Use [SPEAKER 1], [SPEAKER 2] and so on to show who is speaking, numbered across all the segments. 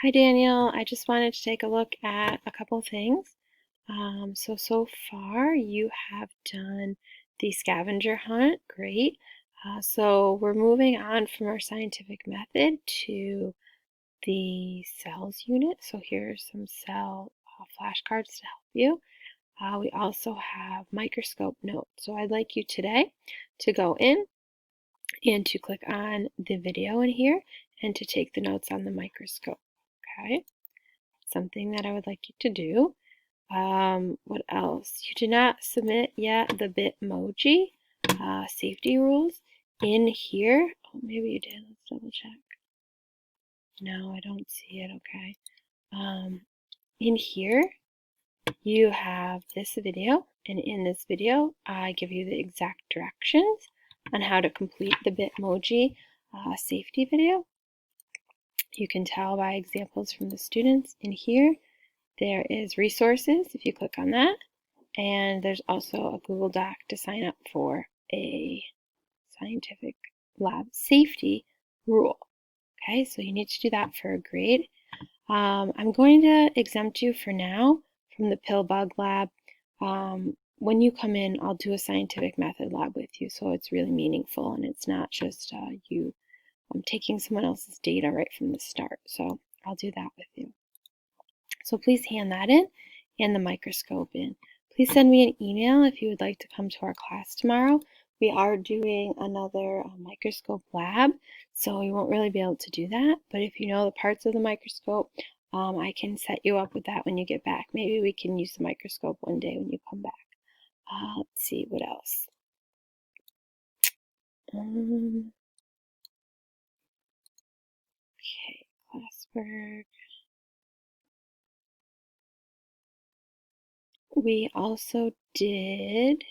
[SPEAKER 1] Hi Daniel, I just wanted to take a look at a couple things. So far you have done the scavenger hunt, great. So we're moving on from our scientific method to the cells unit. So here's some cell flashcards to help you. We also have microscope notes. So I'd like you today to go in and to click on the video in here and to take the notes on the microscope, okay? Something that I would like you to do. What else? You did not submit yet the Bitmoji safety rules in here. Oh, maybe you did. Let's double check. No, I don't see it. Okay. In here, you have this video, and in this video, I give you the exact directions on how to complete the Bitmoji safety video. You can tell by examples from the students in here. There is resources if you click on that, and there's also a Google Doc to sign up for a scientific lab safety rule. Okay, so you need to do that for a grade. I'm going to exempt you for now from the pill bug lab. When you come in, I'll do a scientific method lab with you, so it's really meaningful and it's not just you taking someone else's data right from the start. So I'll do that with you. So please hand that in and the microscope in. Please send me an email if you would like to come to our class tomorrow. We are doing another microscope lab, so we won't really be able to do that. But if you know the parts of the microscope, I can set you up with that when you get back. Maybe we can use the microscope one day when you come back. Let's see, what else? Okay, classwork. We also did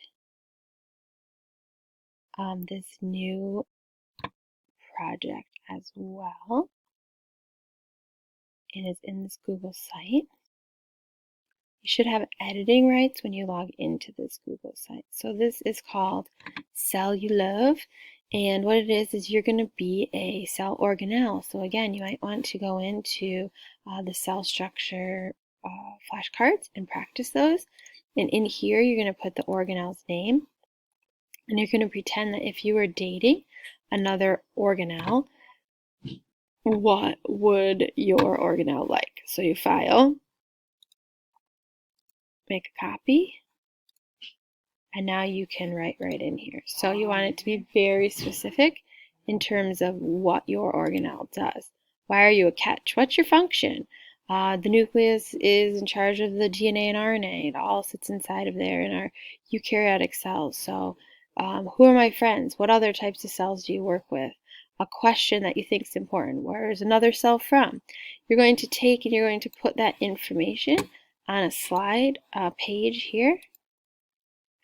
[SPEAKER 1] this new project as well. It is in this Google site. You should have editing rights when you log into this Google site. So this is called Cell You Love, and what it is you're going to be a cell organelle. So again, you might want to go into the cell structure flashcards and practice those. And in here, you're going to put the organelle's name, and you're going to pretend that if you were dating another organelle, what would your organelle like? So you file, make a copy, and now you can write right in here. So you want it to be very specific in terms of what your organelle does. Why are you a catch? What's your function? The nucleus is in charge of the DNA and RNA. It all sits inside of there in our eukaryotic cells. So who are my friends? What other types of cells do you work with? A question that you think is important. Where is another cell from? You're going to take and you're going to put that information on a slide page here.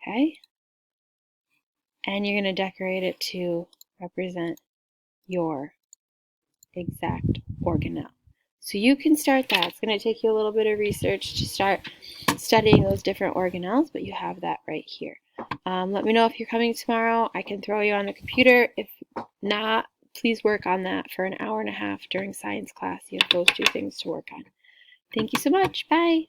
[SPEAKER 1] Okay, and you're going to decorate it to represent your exact organelle. So you can start that. It's going to take you a little bit of research to start studying those different organelles, but you have that right here. Let me know if you're coming tomorrow. I can throw you on the computer. If not, please work on that for an hour and a half during science class. You have those two things to work on. Thank you so much. Bye.